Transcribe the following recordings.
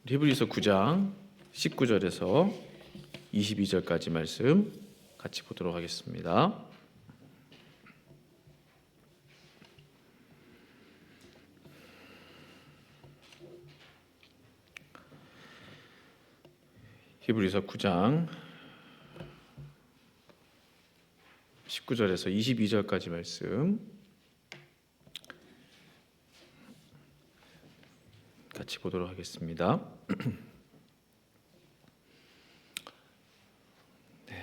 히브리서 9장 19절에서 22절까지 말씀 같이 보도록 하겠습니다. 히브리서 9장 19절에서 22절까지 말씀 같이 보도록 하겠습니다.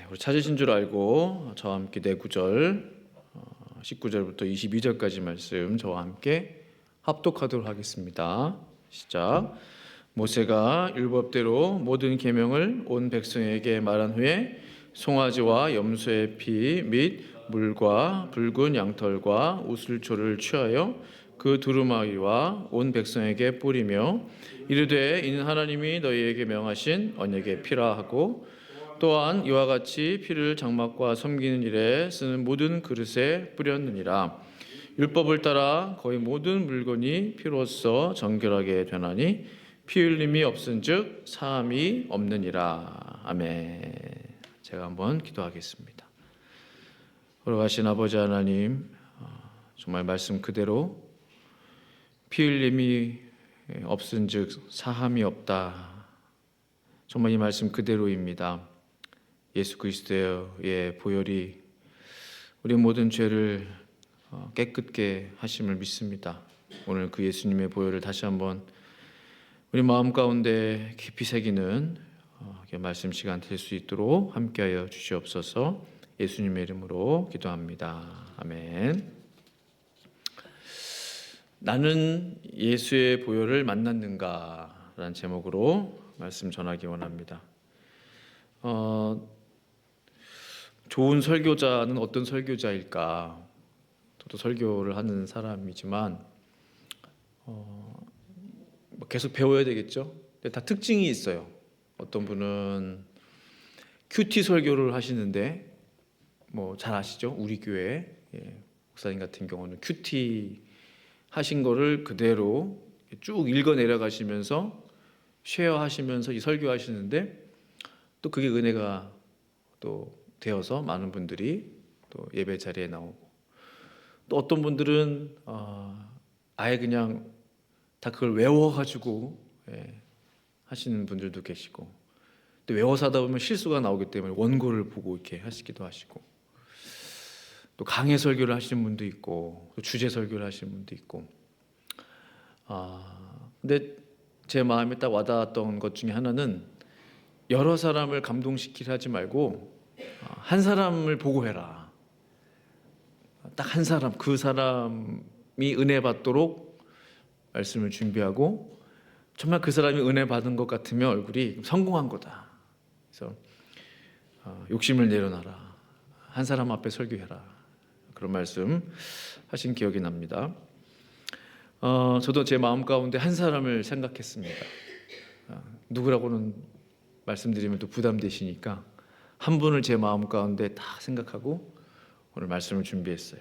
우리 찾으신 줄 알고 저와 함께 네 구절 19절부터 22절까지 말씀 저와 함께 합독하도록 하겠습니다. 시작. 모세가 율법대로 모든 계명을 온 백성에게 말한 후에 송아지와 염소의 피 및 물과 붉은 양털과 우슬초를 취하여 그 두루마기와 온 백성에게 뿌리며 이르되 이는 하나님이 너희에게 명하신 언약의 피라 하고 또한 이와 같이 피를 장막과 섬기는 일에 쓰는 모든 그릇에 뿌렸느니라. 율법을 따라 거의 모든 물건이 피로써 정결하게 되나니 피 흘림이 없은즉 사함이 없느니라. 아멘. 제가 한번 기도하겠습니다. 걸어가신 아버지 하나님, 정말 말씀 그대로 피 흘림이 없은즉 사함이 없다. 정말 이 말씀 그대로입니다. 예수 그리스도의 보혈이 우리 모든 죄를 깨끗게 하심을 믿습니다. 오늘 그 예수님의 보혈을 다시 한번 우리 마음 가운데 깊이 새기는 말씀 시간 될 수 있도록 함께하여 주시옵소서. 예수님의 이름으로 기도합니다. 아멘. 나는 예수의 보혈을 만났는가? 라는 제목으로 말씀 전하기 원합니다. 좋은 설교자는 어떤 설교자일까? 저도 설교를 하는 사람이지만 계속 배워야 되겠죠? 근데 다 특징이 있어요. 어떤 분은 큐티 설교를 하시는데 잘 아시죠? 우리 교회 목사님 같은 경우는 큐티 하신 거를 그대로 쭉 읽어 내려가시면서 쉐어하시면서 이 설교하시는데 또 그게 은혜가 또 되어서 많은 분들이 또 예배 자리에 나오고, 또 어떤 분들은 아예 그냥 다 그걸 외워가지고 하시는 분들도 계시고, 또 외워서 하다 보면 실수가 나오기 때문에 원고를 보고 이렇게 하시기도 하시고, 또 강해 설교를 하시는 분도 있고, 또 주제 설교를 하시는 분도 있고. 근데 제 마음에 딱 와닿았던 것 중에 하나는 여러 사람을 감동시키려 하지 말고 한 사람을 보고 해라. 딱 한 사람, 그 사람이 은혜 받도록 말씀을 준비하고, 정말 그 사람이 은혜 받은 것 같으면 얼굴이 성공한 거다. 그래서 욕심을 내려놔라. 한 사람 앞에 설교해라. 그런 말씀 하신 기억이 납니다. 저도 제 마음 가운데 한 사람을 생각했습니다. 누구라고는 말씀드리면 또 부담되시니까 한 분을 제 마음 가운데 다 생각하고 오늘 말씀을 준비했어요.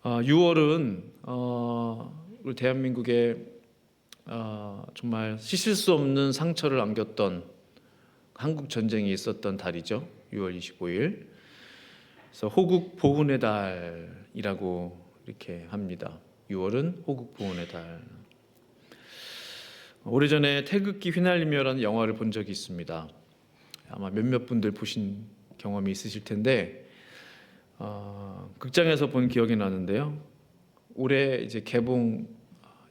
6월은 우리 대한민국에 정말 씻을 수 없는 상처를 안겼던 한국 전쟁이 있었던 달이죠. 6월 25일. 그래서 호국 보훈의 달이라고 이렇게 합니다. 6월은 호국 보훈의 달. 오래전에 태극기 휘날리며라는 영화를 본 적이 있습니다. 아마 몇몇 분들 보신 경험이 있으실 텐데 극장에서 본 기억이 나는데요. 올해 이제 개봉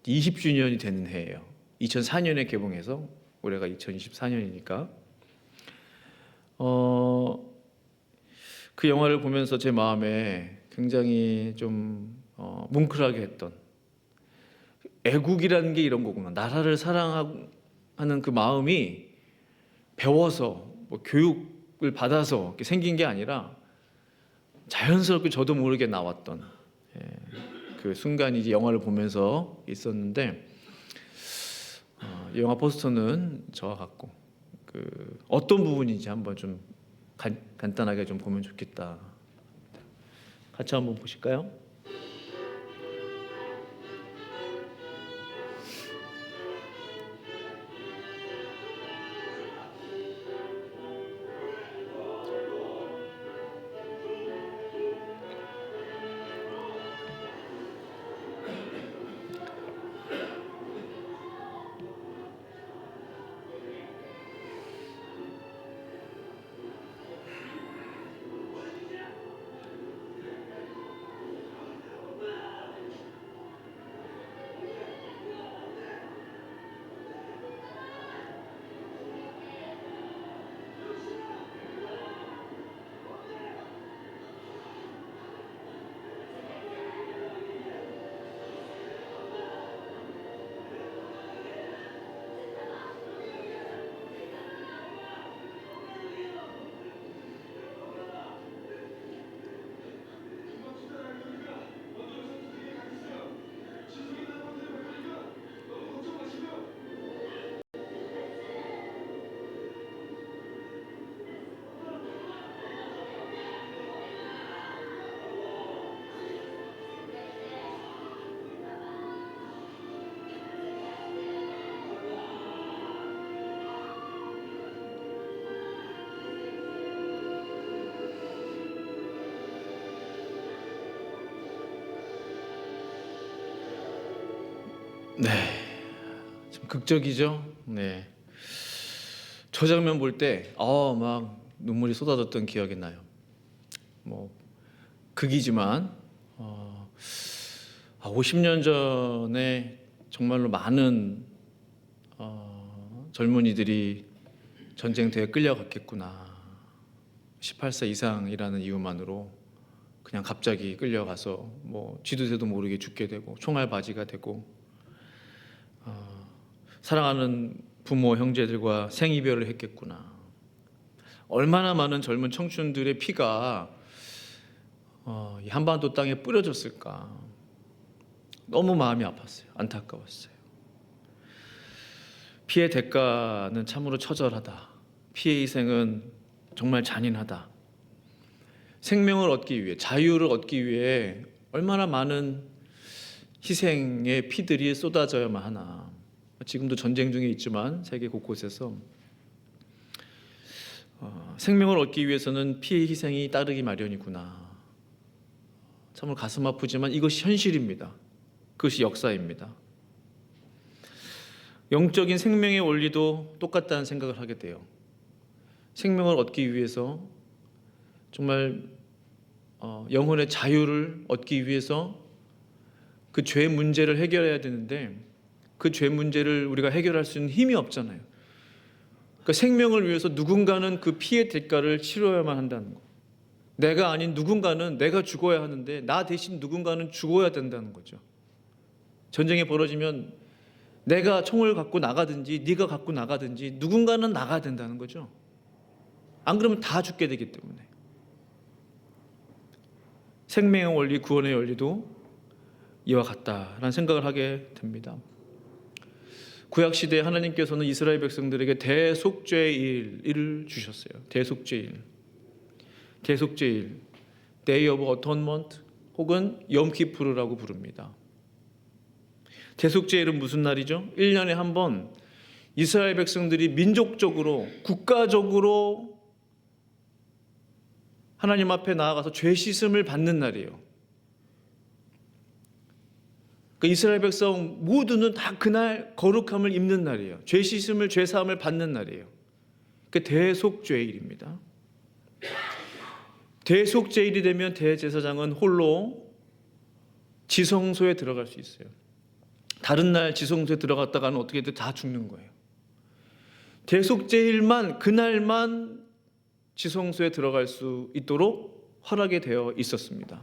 20주년이 되는 해예요. 2004년에 개봉해서 올해가 2024년이니까 그 영화를 보면서 제 마음에 굉장히 좀 뭉클하게 했던, 애국이라는 게 이런 거구나. 나라를 사랑하는 그 마음이 배워서 교육을 받아서 생긴 게 아니라 자연스럽게 저도 모르게 나왔던 그 순간이 이제 영화를 보면서 있었는데, 이 영화 포스터는 저와 같고 그 어떤 부분인지 한번 좀 간단하게 좀 보면 좋겠다. 같이 한번 보실까요? 네, 좀 극적이죠. 네, 저 장면 볼 때 막 눈물이 쏟아졌던 기억이 나요. 뭐 극이지만 50년 전에 정말로 많은 젊은이들이 전쟁터에 끌려갔겠구나. 18세 이상이라는 이유만으로 그냥 갑자기 끌려가서 뭐 쥐도새도 모르게 죽게 되고 총알바지가 되고 사랑하는 부모 형제들과 생이별을 했겠구나. 얼마나 많은 젊은 청춘들의 피가 이 한반도 땅에 뿌려졌을까. 너무 마음이 아팠어요. 안타까웠어요. 피의 대가는 참으로 처절하다. 피의 희생은 정말 잔인하다. 생명을 얻기 위해, 자유를 얻기 위해 얼마나 많은 희생의 피들이 쏟아져야만 하나. 지금도 전쟁 중에 있지만 세계 곳곳에서 생명을 얻기 위해서는 피의 희생이 따르기 마련이구나. 참으로 가슴 아프지만 이것이 현실입니다. 그것이 역사입니다. 영적인 생명의 원리도 똑같다는 생각을 하게 돼요. 생명을 얻기 위해서 정말 영혼의 자유를 얻기 위해서 그 죄 문제를 해결해야 되는데 그 죄 문제를 우리가 해결할 수 있는 힘이 없잖아요. 그러니까 생명을 위해서 누군가는 그 피의 대가를 치러야만 한다는 거. 내가 아닌 누군가는 내가 죽어야 하는데 나 대신 누군가는 죽어야 된다는 거죠. 전쟁이 벌어지면 내가 총을 갖고 나가든지 네가 갖고 나가든지 누군가는 나가야 된다는 거죠. 안 그러면 다 죽게 되기 때문에. 생명의 원리, 구원의 원리도 이와 같다라는 생각을 하게 됩니다. 구약시대에 하나님께서는 이스라엘 백성들에게 대속죄일을 주셨어요. 대속죄일, Day of Atonement 혹은 염키푸르라고 부릅니다. 대속죄일은 무슨 날이죠? 1년에 한 번 이스라엘 백성들이 민족적으로, 국가적으로 하나님 앞에 나아가서 죄 씻음을 받는 날이에요. 그러니까 이스라엘 백성 모두는 다 그날 거룩함을 입는 날이에요. 죄 씻음을, 죄 사함을 받는 날이에요. 그 대속죄일입니다. 대속죄일이 되면 대제사장은 홀로 지성소에 들어갈 수 있어요. 다른 날 지성소에 들어갔다가는 어떻게든 다 죽는 거예요. 대속죄일만, 그날만 지성소에 들어갈 수 있도록 허락이 되어 있었습니다.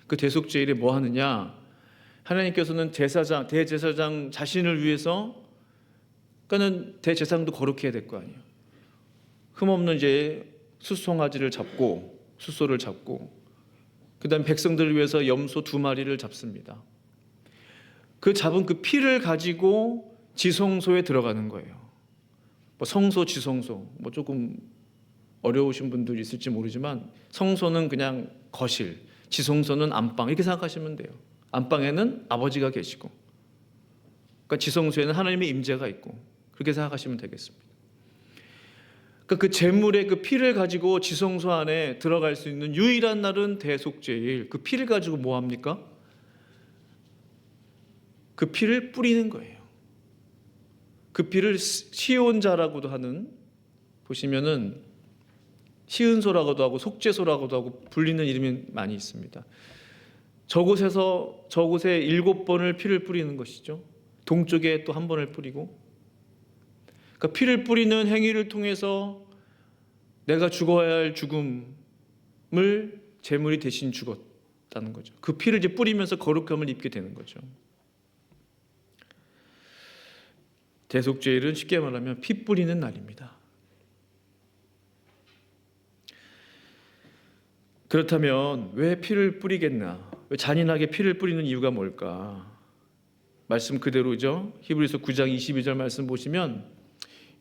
그 대속죄일에 뭐 하느냐? 하나님께서는 대제사장 자신을 위해서, 그러니까는 대제사장도 거룩해야 될 거 아니에요. 흠없는 이제 수송아지를 잡고, 숫소를 잡고, 그 다음 백성들을 위해서 염소 2마리를 잡습니다. 그 잡은 그 피를 가지고 지성소에 들어가는 거예요. 뭐 성소, 지성소, 뭐 조금 어려우신 분들이 있을지 모르지만 성소는 그냥 거실, 지성소는 안방 이렇게 생각하시면 돼요. 안방에는 아버지가 계시고, 그러니까 지성소에는 하나님의 임재가 있고 그렇게 생각하시면 되겠습니다. 그러니까 그 제물의 그 피를 가지고 지성소 안에 들어갈 수 있는 유일한 날은 대속죄일. 그 피를 가지고 뭐 합니까? 그 피를 뿌리는 거예요. 그 피를 시온자라고도 하는, 보시면은 시은소라고도 하고 속죄소라고도 하고 불리는 이름이 많이 있습니다. 저곳에 7번을 피를 뿌리는 것이죠. 동쪽에 또 1번을 뿌리고, 그러니까 피를 뿌리는 행위를 통해서 내가 죽어야 할 죽음을 제물이 대신 죽었다는 거죠. 그 피를 이제 뿌리면서 거룩함을 입게 되는 거죠. 대속죄일은 쉽게 말하면 피 뿌리는 날입니다. 그렇다면 왜 피를 뿌리겠나? 왜 잔인하게 피를 뿌리는 이유가 뭘까? 말씀 그대로죠. 히브리서 9장 22절 말씀 보시면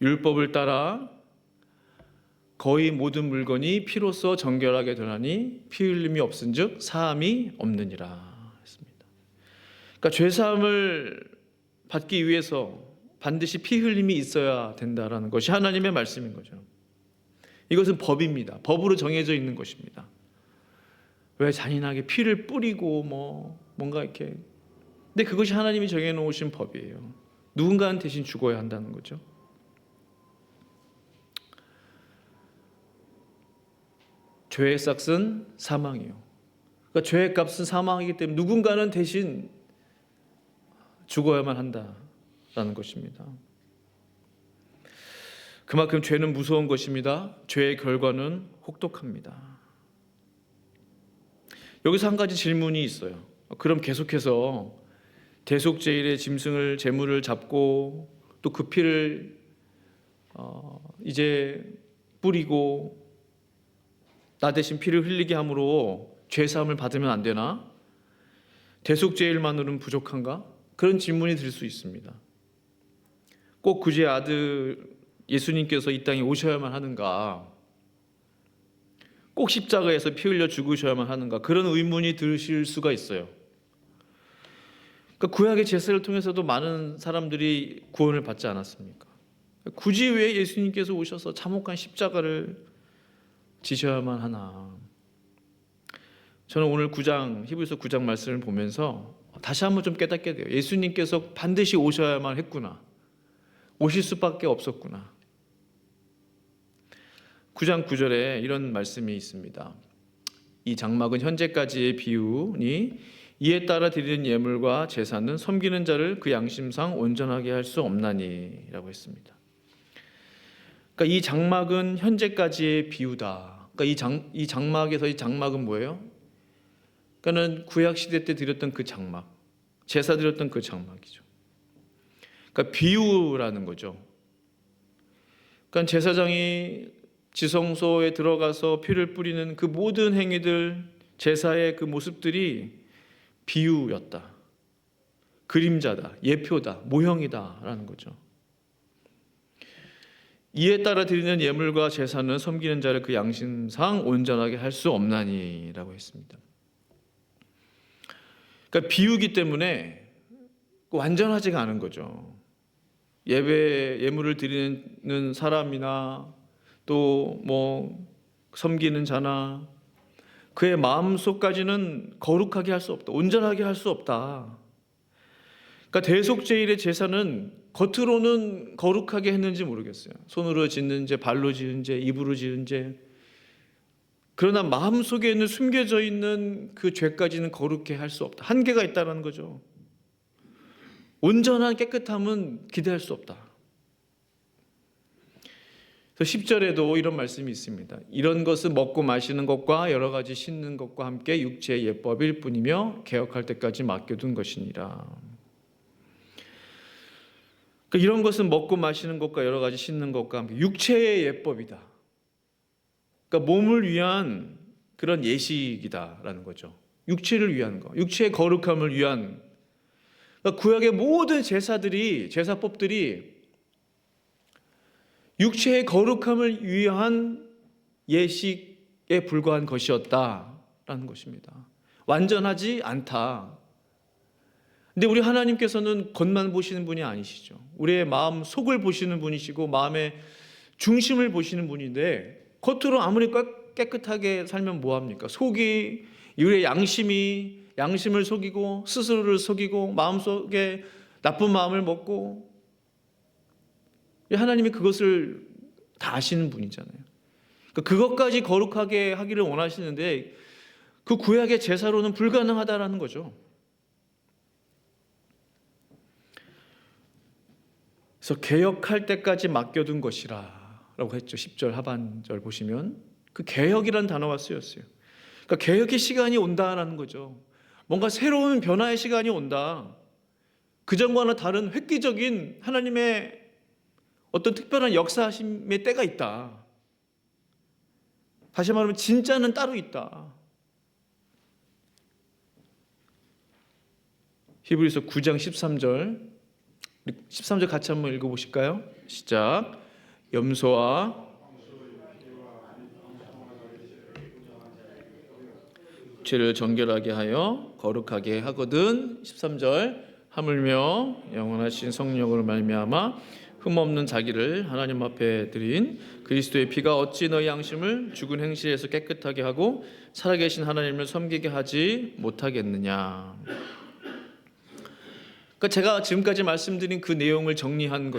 율법을 따라 거의 모든 물건이 피로써 정결하게 되나니 피 흘림이 없은즉 사함이 없느니라 했습니다. 그러니까 죄 사함을 받기 위해서 반드시 피 흘림이 있어야 된다라는 것이 하나님의 말씀인 거죠. 이것은 법입니다. 법으로 정해져 있는 것입니다. 왜 잔인하게 피를 뿌리고 뭔가 이렇게 근데 그것이 하나님이 정해놓으신 법이에요. 누군가는 대신 죽어야 한다는 거죠. 죄의 삭은 사망이에요. 그러니까 죄의 값은 사망이기 때문에 누군가는 대신 죽어야만 한다라는 것입니다. 그만큼 죄는 무서운 것입니다. 죄의 결과는 혹독합니다. 여기서 한 가지 질문이 있어요. 그럼 계속해서 대속제일의 짐승을 제물을 잡고 또 그 피를 이제 뿌리고 나 대신 피를 흘리게 함으로 죄 사함을 받으면 안 되나? 대속제일만으로는 부족한가? 그런 질문이 들 수 있습니다. 꼭 구주의 아들 예수님께서 이 땅에 오셔야만 하는가? 꼭 십자가에서 피 흘려 죽으셔야만 하는가? 그런 의문이 드실 수가 있어요. 그러니까 구약의 제사를 통해서도 많은 사람들이 구원을 받지 않았습니까? 굳이 왜 예수님께서 오셔서 참혹한 십자가를 지셔야만 하나? 저는 오늘 히브리서 9장 말씀을 보면서 다시 한번 좀 깨닫게 돼요. 예수님께서 반드시 오셔야만 했구나. 오실 수밖에 없었구나. 9장 9절에 이런 말씀이 있습니다. 이 장막은 현재까지의 비유니 이에 따라 드리는 예물과 제사는 섬기는 자를 그 양심상 온전하게 할 수 없나니 라고 했습니다. 그러니까 이 장막은 현재까지의 비유다. 그러니까 이 장막에서 이 장막은 뭐예요? 그러니까는 구약 시대 때 드렸던 그 장막, 제사 드렸던 그 장막이죠. 그러니까 비유라는 거죠. 그러니까 제사장이 지성소에 들어가서 피를 뿌리는 그 모든 행위들, 제사의 그 모습들이 비유였다. 그림자다, 예표다, 모형이다라는 거죠. 이에 따라 드리는 예물과 제사는 섬기는 자를 그 양심상 온전하게 할 수 없나니라고 했습니다. 그러니까 비유기 때문에 완전하지가 않은 거죠. 예물을 드리는 사람이나 또 뭐 섬기는 자나 그의 마음속까지는 거룩하게 할 수 없다. 온전하게 할 수 없다. 그러니까 대속제일의 제사는 겉으로는 거룩하게 했는지 모르겠어요. 손으로 짓는 죄, 발로 지은 죄, 입으로 지은 죄. 그러나 마음속에는 숨겨져 있는 그 죄까지는 거룩해 할 수 없다. 한계가 있다는 거죠. 온전한 깨끗함은 기대할 수 없다. 그래서 10절에도 이런 말씀이 있습니다. 이런 것은 먹고 마시는 것과 여러 가지 씻는 것과 함께 육체의 예법일 뿐이며 개혁할 때까지 맡겨둔 것이니라. 그러니까 이런 것은 먹고 마시는 것과 여러 가지 씻는 것과 함께 육체의 예법이다. 그러니까 몸을 위한 그런 예식이다라는 거죠. 육체를 위한 거, 육체의 거룩함을 위한. 그러니까 구약의 모든 제사법들이 육체의 거룩함을 위한 예식에 불과한 것이었다라는 것입니다. 완전하지 않다. 근데 우리 하나님께서는 겉만 보시는 분이 아니시죠. 우리의 마음 속을 보시는 분이시고 마음의 중심을 보시는 분인데 겉으로 아무리 깨끗하게 살면 뭐합니까? 속이 우리의 양심을 속이고 스스로를 속이고 마음속에 나쁜 마음을 먹고 하나님이 그것을 다 아시는 분이잖아요. 그러니까 그것까지 거룩하게 하기를 원하시는데 그 구약의 제사로는 불가능하다라는 거죠. 그래서 개혁할 때까지 맡겨둔 것이라 라고 했죠. 10절 하반절 보시면 그 개혁이라는 단어가 쓰였어요. 그러니까 개혁의 시간이 온다라는 거죠. 뭔가 새로운 변화의 시간이 온다. 그전과는 다른 획기적인 하나님의 어떤 특별한 역사하심의 때가 있다. 다시 말하면 진짜는 따로 있다. 히브리서 9장 13절 같이 한번 읽어보실까요? 시작. 염소와 죄를 정결하게 하여 거룩하게 하거든. 13절. 하물며 영원하신 성령으로 말미암아 흠없는 자기를 하나님 앞에 드린 그리스도의 피가 어찌 너희 양심을 죽은 행실에서 깨끗하게 하고 살아계신 하나님을 섬기게 하지 못하겠느냐. 그러니까 제가 지금까지 말씀드린 그 내용을 정리한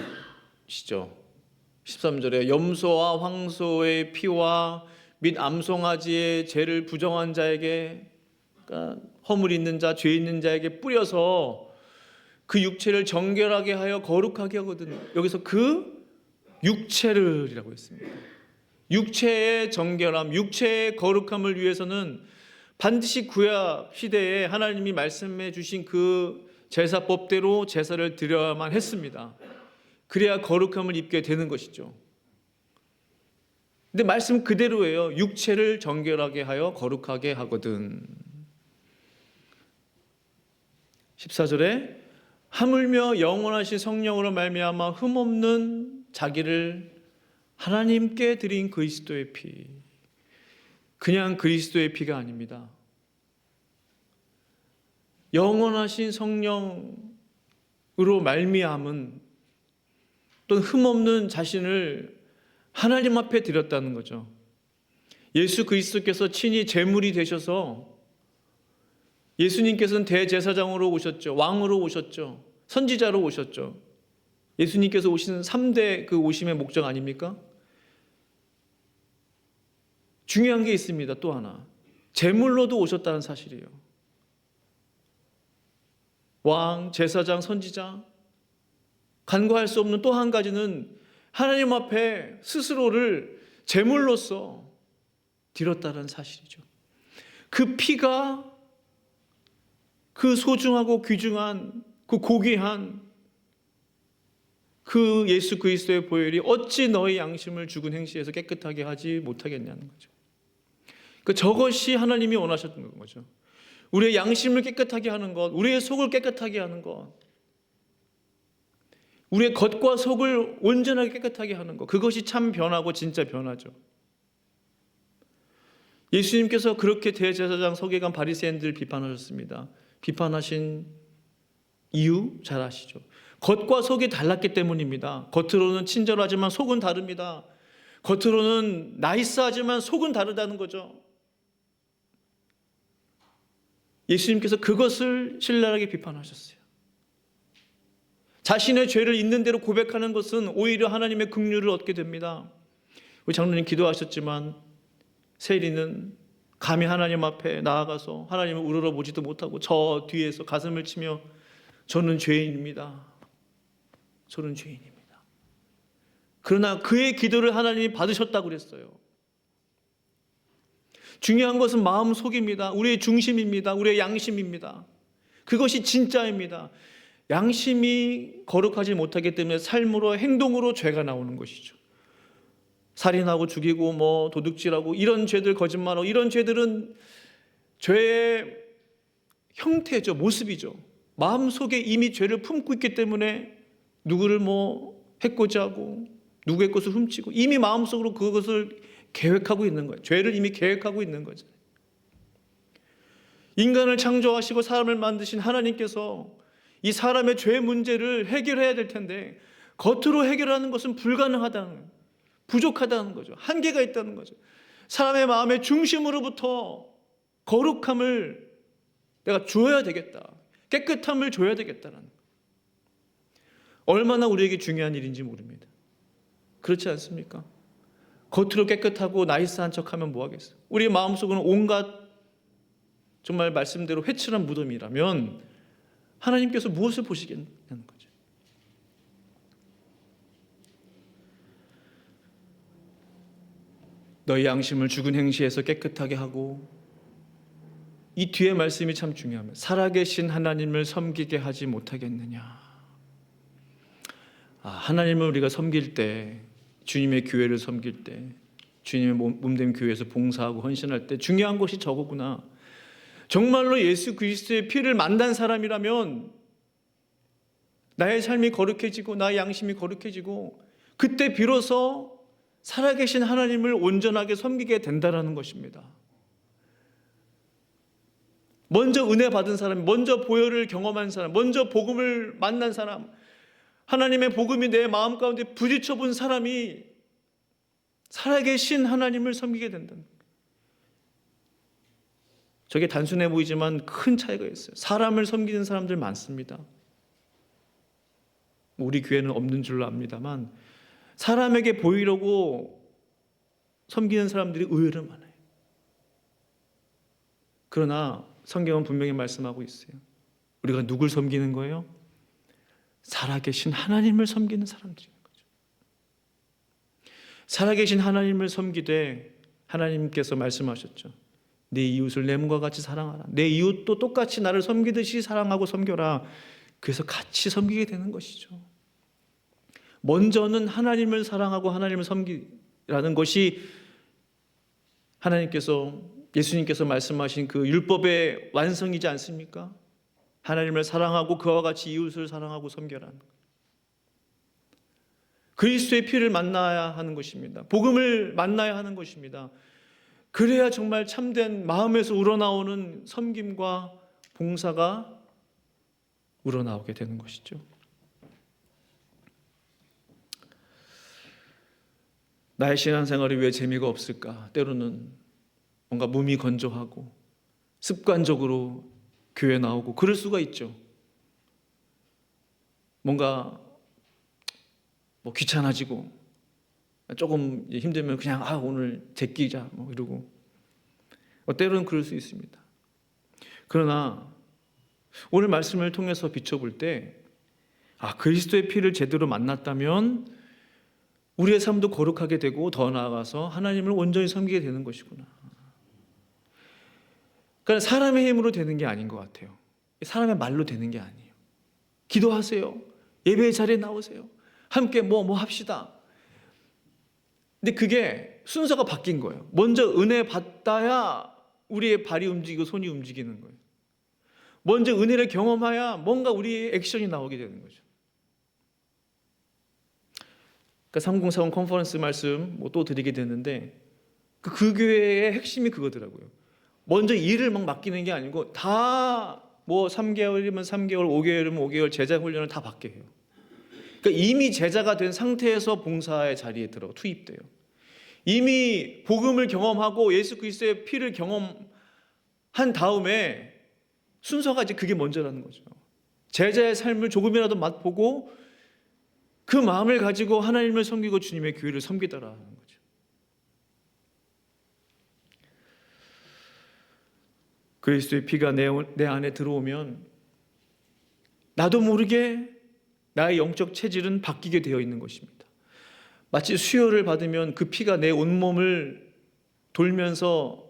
것이죠. 13절에 염소와 황소의 피와 및 암송아지의 죄를 부정한 자에게, 그러니까 허물 있는 자, 죄 있는 자에게 뿌려서 그 육체를 정결하게 하여 거룩하게 하거든. 여기서 그 육체를이라고 했습니다. 육체의 정결함, 육체의 거룩함을 위해서는 반드시 구약 시대에 하나님이 말씀해 주신 그 제사법대로 제사를 드려야만 했습니다. 그래야 거룩함을 입게 되는 것이죠. 근데 말씀 그대로예요. 육체를 정결하게 하여 거룩하게 하거든. 14절에 하물며 영원하신 성령으로 말미암아 흠없는 자기를 하나님께 드린 그리스도의 피. 그냥 그리스도의 피가 아닙니다. 영원하신 성령으로 말미암은 또는 흠없는 자신을 하나님 앞에 드렸다는 거죠. 예수 그리스도께서 친히 제물이 되셔서 예수님께서는 대제사장으로 오셨죠. 왕으로 오셨죠. 선지자로 오셨죠. 예수님께서 오시는 3대 그 오심의 목적 아닙니까? 중요한 게 있습니다. 또 하나. 제물로도 오셨다는 사실이에요. 왕, 제사장, 선지자. 간과할 수 없는 또 한 가지는 하나님 앞에 스스로를 제물로서 드렸다는 사실이죠. 그 피가 그 소중하고 귀중한 그 고귀한 그 예수 그리스도의 보혈이 어찌 너희 양심을 죽은 행실에서 깨끗하게 하지 못하겠냐는 거죠. 저것이 하나님이 원하셨던 거죠. 우리의 양심을 깨끗하게 하는 것, 우리의 속을 깨끗하게 하는 것, 우리의 겉과 속을 온전하게 깨끗하게 하는 것, 그것이 참 변하고 진짜 변화죠. 예수님께서 그렇게 대제사장, 서기관, 바리새인들 비판하셨습니다. 비판하신 이유 잘 아시죠? 겉과 속이 달랐기 때문입니다. 겉으로는 친절하지만 속은 다릅니다. 겉으로는 나이스하지만 속은 다르다는 거죠. 예수님께서 그것을 신랄하게 비판하셨어요. 자신의 죄를 있는 대로 고백하는 것은 오히려 하나님의 긍휼을 얻게 됩니다. 우리 장로님 기도하셨지만 세리는 감히 하나님 앞에 나아가서 하나님을 우러러보지도 못하고 저 뒤에서 가슴을 치며 저는 죄인입니다. 저는 죄인입니다. 그러나 그의 기도를 하나님이 받으셨다고 그랬어요. 중요한 것은 마음속입니다. 우리의 중심입니다. 우리의 양심입니다. 그것이 진짜입니다. 양심이 거룩하지 못하기 때문에 삶으로 행동으로 죄가 나오는 것이죠. 살인하고 죽이고 도둑질하고 이런 죄들, 거짓말하고 이런 죄들은 죄의 형태죠. 모습이죠. 마음속에 이미 죄를 품고 있기 때문에 누구를 해코지 하고 누구의 것을 훔치고 이미 마음속으로 그것을 계획하고 있는 거예요. 죄를 이미 계획하고 있는 거죠. 인간을 창조하시고 사람을 만드신 하나님께서 이 사람의 죄 문제를 해결해야 될 텐데 겉으로 해결하는 것은 불가능하다는, 부족하다는 거죠. 한계가 있다는 거죠. 사람의 마음의 중심으로부터 거룩함을 내가 줘야 되겠다. 깨끗함을 줘야 되겠다는 거예요. 얼마나 우리에게 중요한 일인지 모릅니다. 그렇지 않습니까? 겉으로 깨끗하고 나이스한 척하면 뭐하겠어요? 우리의 마음속은 온갖 정말 말씀대로 회칠한 무덤이라면 하나님께서 무엇을 보시겠냐는 거죠. 너희 양심을 죽은 행시에서 깨끗하게 하고, 이 뒤에 말씀이 참 중요합니다. 살아계신 하나님을 섬기게 하지 못하겠느냐. 하나님을 우리가 섬길 때, 주님의 교회를 섬길 때, 주님의 몸된 교회에서 봉사하고 헌신할 때 중요한 것이 저거구나. 정말로 예수 그리스도의 피를 만난 사람이라면 나의 삶이 거룩해지고 나의 양심이 거룩해지고 그때 비로소 살아계신 하나님을 온전하게 섬기게 된다는 것입니다. 먼저 은혜 받은 사람, 먼저 보혈을 경험한 사람, 먼저 복음을 만난 사람, 하나님의 복음이 내 마음 가운데 부딪혀 본 사람이 살아계신 하나님을 섬기게 된다는 거예요. 저게 단순해 보이지만 큰 차이가 있어요. 사람을 섬기는 사람들 많습니다. 우리 교회는 없는 줄로 압니다만 사람에게 보이려고 섬기는 사람들이 의외로 많아요. 그러나 성경은 분명히 말씀하고 있어요. 우리가 누굴 섬기는 거예요? 살아계신 하나님을 섬기는 사람들인 거죠. 살아계신 하나님을 섬기되 하나님께서 말씀하셨죠. 내 이웃을 내 몸과 같이 사랑하라. 내 이웃도 똑같이 나를 섬기듯이 사랑하고 섬겨라. 그래서 같이 섬기게 되는 것이죠. 먼저는 하나님을 사랑하고 하나님을 섬기라는 것이 하나님께서, 예수님께서 말씀하신 그 율법의 완성이지 않습니까? 하나님을 사랑하고 그와 같이 이웃을 사랑하고 섬겨라는 것. 그리스도의 피를 만나야 하는 것입니다. 복음을 만나야 하는 것입니다. 그래야 정말 참된 마음에서 우러나오는 섬김과 봉사가 우러나오게 되는 것이죠. 나의 신앙생활이 왜 재미가 없을까? 때로는 뭔가 몸이 건조하고 습관적으로 교회 나오고 그럴 수가 있죠. 뭔가 귀찮아지고 조금 힘들면 그냥 오늘 제끼자 이러고 때로는 그럴 수 있습니다. 그러나 오늘 말씀을 통해서 비춰볼 때 그리스도의 피를 제대로 만났다면 우리의 삶도 거룩하게 되고 더 나아가서 하나님을 온전히 섬기게 되는 것이구나. 그러니까 사람의 힘으로 되는 게 아닌 것 같아요. 사람의 말로 되는 게 아니에요. 기도하세요. 예배의 자리에 나오세요. 함께 뭐 합시다. 근데 그게 순서가 바뀐 거예요. 먼저 은혜 받아야 우리의 발이 움직이고 손이 움직이는 거예요. 먼저 은혜를 경험해야 뭔가 우리의 액션이 나오게 되는 거죠. 그러니까 3040 컨퍼런스 말씀 또 드리게 되는데 그 교회의 핵심이 그거더라고요. 먼저 일을 맡기는 게 아니고 다 3개월이면 3개월, 5개월이면 5개월 제자 훈련을 다 받게 해요. 그러니까 이미 제자가 된 상태에서 봉사의 자리에 투입돼요. 이미 복음을 경험하고 예수 그리스도의 피를 경험한 다음에 순서가 이제 그게 먼저라는 거죠. 제자의 삶을 조금이라도 맛보고 그 마음을 가지고 하나님을 섬기고 주님의 교회를 섬기더라는 거죠. 그리스도의 피가 내 안에 들어오면 나도 모르게 나의 영적 체질은 바뀌게 되어 있는 것입니다. 마치 수혈을 받으면 그 피가 내 온몸을 돌면서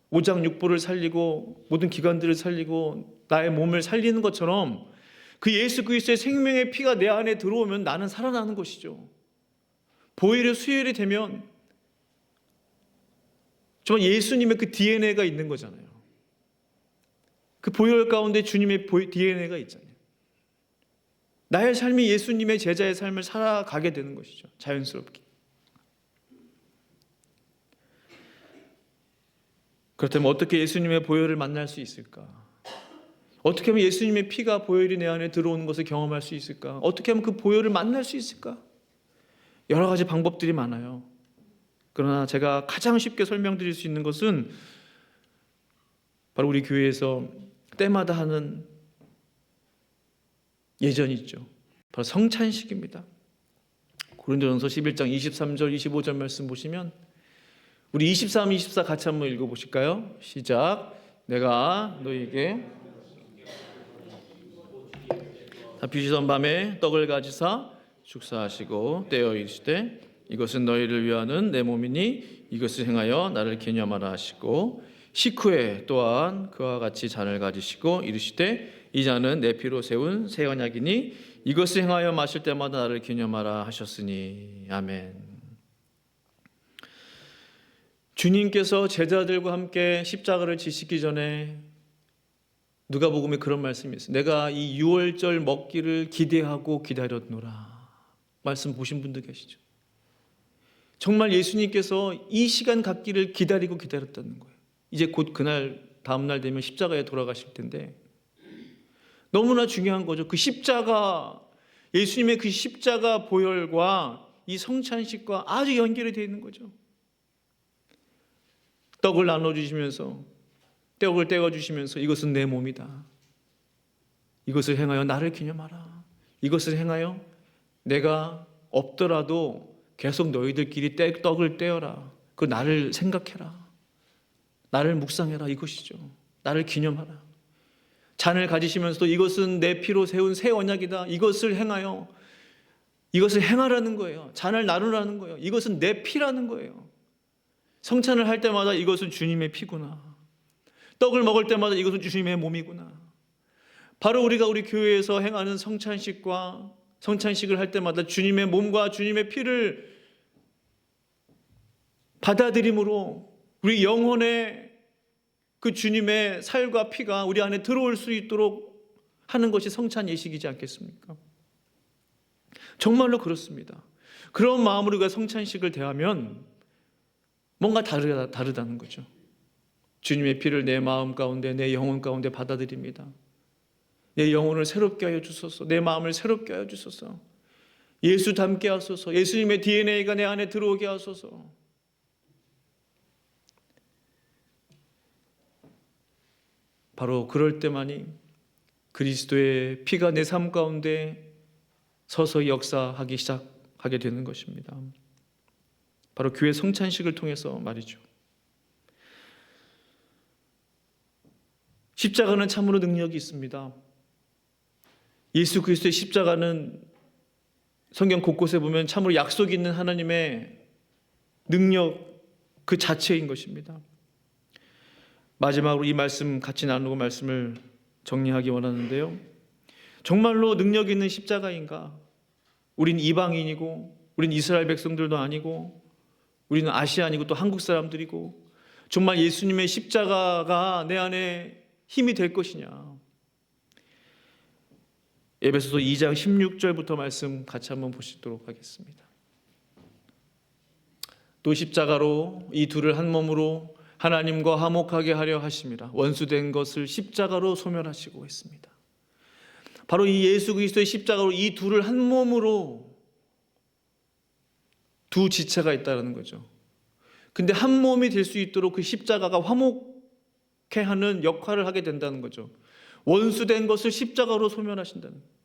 오장육부를 살리고 모든 기관들을 살리고 나의 몸을 살리는 것처럼 그 예수 그리스도의 생명의 피가 내 안에 들어오면 나는 살아나는 것이죠. 보혈의 수혈이 되면 정말 예수님의 그 DNA가 있는 거잖아요. 그 보혈 가운데 주님의 DNA가 있잖아요. 나의 삶이 예수님의 제자의 삶을 살아가게 되는 것이죠. 자연스럽게. 그렇다면 어떻게 예수님의 보혈을 만날 수 있을까? 어떻게 하면 예수님의 피가 보혈이 내 안에 들어오는 것을 경험할 수 있을까? 어떻게 하면 그 보혈을 만날 수 있을까? 여러 가지 방법들이 많아요. 그러나 제가 가장 쉽게 설명드릴 수 있는 것은 바로 우리 교회에서 때마다 하는 예전이 있죠. 바로 성찬식입니다. 고린도전서 11장 23절 25절 말씀 보시면 우리 23, 24 같이 한번 읽어보실까요? 시작. 내가 너희에게 비시던 밤에 떡을 가지사 축사하시고 떼어 이르시되 이것은 너희를 위하는 내 몸이니 이것을 행하여 나를 기념하라 하시고 식후에 또한 그와 같이 잔을 가지시고 이르시되 이 잔은 내 피로 세운 새 언약이니 이것을 행하여 마실 때마다 나를 기념하라 하셨으니. 아멘. 주님께서 제자들과 함께 십자가를 지시기 전에 누가복음에 그런 말씀이 있어요. 내가 이 유월절 먹기를 기대하고 기다렸노라. 말씀 보신 분도 계시죠. 정말 예수님께서 이 시간 갖기를 기다리고 기다렸다는 거예요. 이제 곧 그날 다음날 되면 십자가에 돌아가실 텐데 너무나 중요한 거죠. 그 십자가, 예수님의 그 십자가 보혈과 이 성찬식과 아주 연결이 되어 있는 거죠. 떡을 나눠주시면서 떡을 떼어주시면서 이것은 내 몸이다. 이것을 행하여 나를 기념하라. 이것을 행하여 내가 없더라도 계속 너희들끼리 떡을 떼어라. 그 나를 생각해라. 나를 묵상해라. 이것이죠. 나를 기념하라. 잔을 가지시면서도 이것은 내 피로 세운 새 언약이다. 이것을 행하라는 거예요. 잔을 나누라는 거예요. 이것은 내 피라는 거예요. 성찬을 할 때마다 이것은 주님의 피구나. 떡을 먹을 때마다 이것은 주님의 몸이구나. 바로 우리가 우리 교회에서 행하는 성찬식을 할 때마다 주님의 몸과 주님의 피를 받아들임으로 우리 영혼의 그 주님의 살과 피가 우리 안에 들어올 수 있도록 하는 것이 성찬 예식이지 않겠습니까? 정말로 그렇습니다. 그런 마음으로 우리가 성찬식을 대하면 뭔가 다르다는 거죠. 주님의 피를 내 마음 가운데, 내 영혼 가운데 받아들입니다. 내 영혼을 새롭게 하여 주소서. 내 마음을 새롭게 하여 주소서. 예수 닮게 하소서. 예수님의 DNA가 내 안에 들어오게 하소서. 바로 그럴 때만이 그리스도의 피가 내 삶 가운데 서서히 역사하기 시작하게 되는 것입니다. 바로 교회 성찬식을 통해서 말이죠. 십자가는 참으로 능력이 있습니다. 예수 그리스도의 십자가는 성경 곳곳에 보면 참으로 약속이 있는 하나님의 능력 그 자체인 것입니다. 마지막으로 이 말씀 같이 나누고 말씀을 정리하기 원하는데요. 정말로 능력 있는 십자가인가? 우린 이방인이고 우린 이스라엘 백성들도 아니고 우리는 아시아인이고 또 한국 사람들이고 정말 예수님의 십자가가 내 안에 힘이 될 것이냐? 에베소서 2장 16절부터 말씀 같이 한번 보시도록 하겠습니다. 또 십자가로 이 둘을 한 몸으로 하나님과 화목하게 하려 하심이라. 원수된 것을 십자가로 소멸하시고 했습니다. 바로 이 예수 그리스도의 십자가로 이 둘을 한 몸으로 두 지체가 있다는 거죠. 근데 한 몸이 될 수 있도록 그 십자가가 화목해 하는 역할을 하게 된다는 거죠. 원수된 것을 십자가로 소멸하신다는 거예요.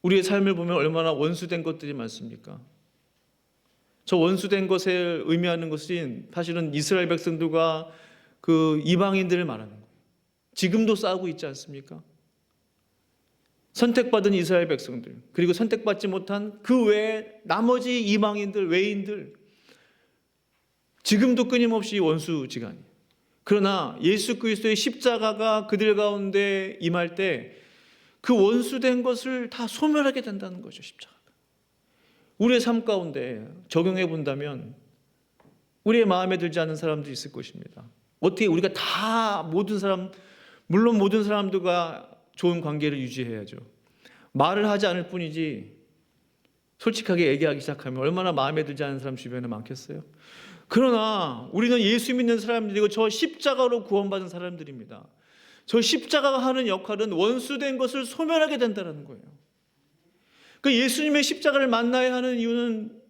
우리의 삶을 보면 얼마나 원수된 것들이 많습니까? 저 원수된 것을 의미하는 것은 사실은 이스라엘 백성들과 그 이방인들을 말하는 거예요. 지금도 싸우고 있지 않습니까? 선택받은 이스라엘 백성들, 그리고 선택받지 못한 그 외에 나머지 이방인들, 외인들, 지금도 끊임없이 원수지간이에요. 그러나 예수 그리스도의 십자가가 그들 가운데 임할 때 그 원수된 것을 다 소멸하게 된다는 거죠. 십자가가 우리의 삶 가운데 적용해 본다면 우리의 마음에 들지 않는 사람도 있을 것입니다. 어떻게 우리가 다 물론 모든 사람들과 좋은 관계를 유지해야죠. 말을 하지 않을 뿐이지 솔직하게 얘기하기 시작하면 얼마나 마음에 들지 않는 사람 주변에 많겠어요. 그러나 우리는 예수 믿는 사람들이고 저 십자가로 구원받은 사람들입니다. 저 십자가가 하는 역할은 원수된 것을 소멸하게 된다는 거예요. 그 예수님의 십자가를 만나야 하는 이유는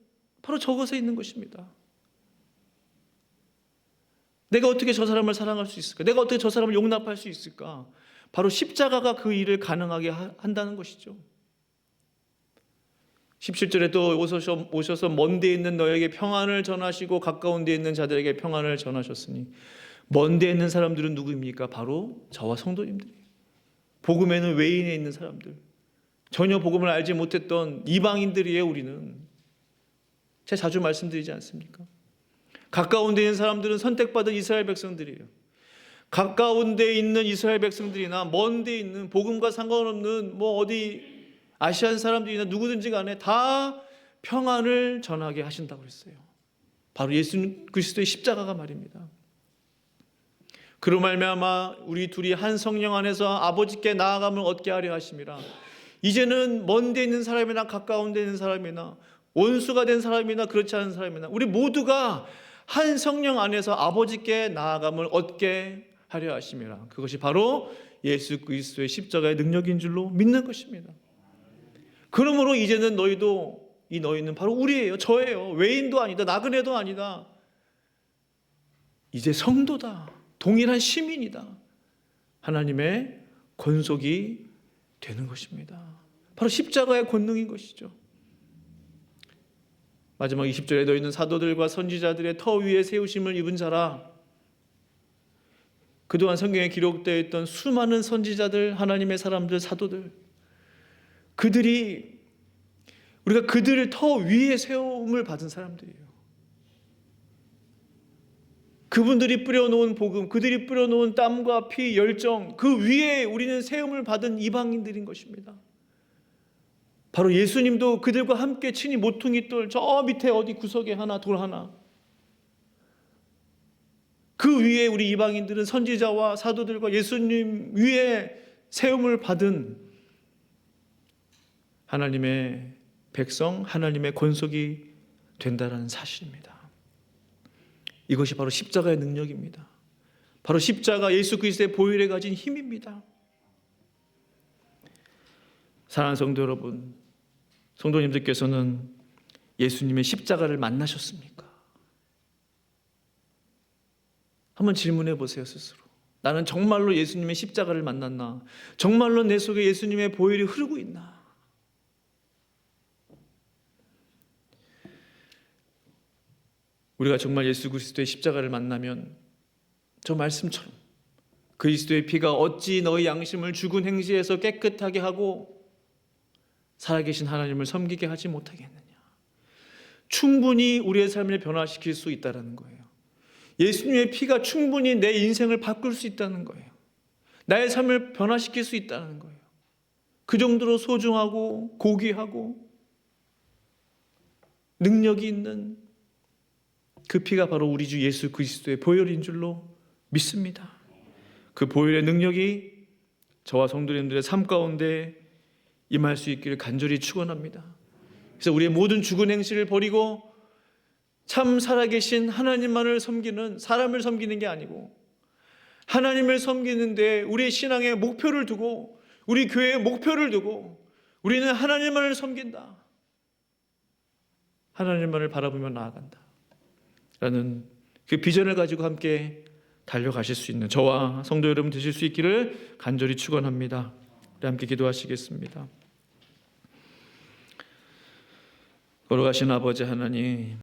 바로 저것에 있는 것입니다. 내가 어떻게 저 사람을 사랑할 수 있을까? 내가 어떻게 저 사람을 용납할 수 있을까? 바로 십자가가 그 일을 가능하게 한다는 것이죠. 17절에 또 오셔서 먼 데 있는 너에게 평안을 전하시고 가까운 데 있는 자들에게 평안을 전하셨으니 먼 데 있는 사람들은 누구입니까? 바로 저와 성도님들이에요. 복음에는 외인에 있는 사람들, 전혀 복음을 알지 못했던 이방인들이에요. 우리는 제가 자주 말씀드리지 않습니까? 가까운 데 있는 사람들은 선택받은 이스라엘 백성들이에요. 가까운 데 있는 이스라엘 백성들이나 먼 데 있는 복음과 상관없는 어디 아시안 사람들이나 누구든지 간에 다 평안을 전하게 하신다고 그랬어요. 바로 예수 그리스도의 십자가가 말입니다. 그로 말미암아 우리 둘이 한 성령 안에서 아버지께 나아감을 얻게 하려 하심이라. 이제는 먼 데 있는 사람이나 가까운 데 있는 사람이나 원수가 된 사람이나 그렇지 않은 사람이나 우리 모두가 한 성령 안에서 아버지께 나아감을 얻게 하려 하심이라. 그것이 바로 예수 그리스도의 십자가의 능력인 줄로 믿는 것입니다. 그러므로 이제는 너희는 바로 우리예요. 저예요. 외인도 아니다. 나그네도 아니다. 이제 성도다. 동일한 시민이다. 하나님의 권속이 되는 것입니다. 바로 십자가의 권능인 것이죠. 마지막 20절에 너희는 사도들과 선지자들의 터 위에 세우심을 입은 자라. 그동안 성경에 기록되어 있던 수많은 선지자들, 하나님의 사람들, 사도들, 우리가 그들을 터 위에 세움을 받은 사람들이에요. 그분들이 뿌려놓은 복음, 그들이 뿌려놓은 땀과 피, 열정, 그 위에 우리는 세움을 받은 이방인들인 것입니다. 바로 예수님도 그들과 함께 친히 모퉁이 돌 저 밑에 어디 구석에 하나, 돌 하나, 그 위에 우리 이방인들은 선지자와 사도들과 예수님 위에 세움을 받은 하나님의 백성, 하나님의 권속이 된다는 사실입니다. 이것이 바로 십자가의 능력입니다. 바로 십자가 예수 그리스도의 보혈에 가진 힘입니다. 사랑하는 성도 여러분, 성도님들께서는 예수님의 십자가를 만나셨습니까? 한번 질문해 보세요, 스스로. 나는 정말로 예수님의 십자가를 만났나? 정말로 내 속에 예수님의 보혈이 흐르고 있나? 우리가 정말 예수 그리스도의 십자가를 만나면 저 말씀처럼 그리스도의 피가 어찌 너희 양심을 죽은 행실에서 깨끗하게 하고 살아계신 하나님을 섬기게 하지 못하겠느냐. 충분히 우리의 삶을 변화시킬 수 있다는 거예요. 예수님의 피가 충분히 내 인생을 바꿀 수 있다는 거예요. 나의 삶을 변화시킬 수 있다는 거예요. 그 정도로 소중하고 고귀하고 능력이 있는 그 피가 바로 우리 주 예수 그리스도의 보혈인 줄로 믿습니다. 그 보혈의 능력이 저와 성도님들의 삶 가운데 임할 수 있기를 간절히 축원합니다. 그래서 우리의 모든 죽은 행실을 버리고 참 살아계신 하나님만을 섬기는, 사람을 섬기는 게 아니고 하나님을 섬기는데 우리의 신앙의 목표를 두고, 우리 교회의 목표를 두고 우리는 하나님만을 섬긴다, 하나님만을 바라보며 나아간다 라는 그 비전을 가지고 함께 달려가실 수 있는 저와 성도 여러분 되실 수 있기를 간절히 축원합니다. 우리 함께 기도하시겠습니다. 걸어가신 아버지 하나님,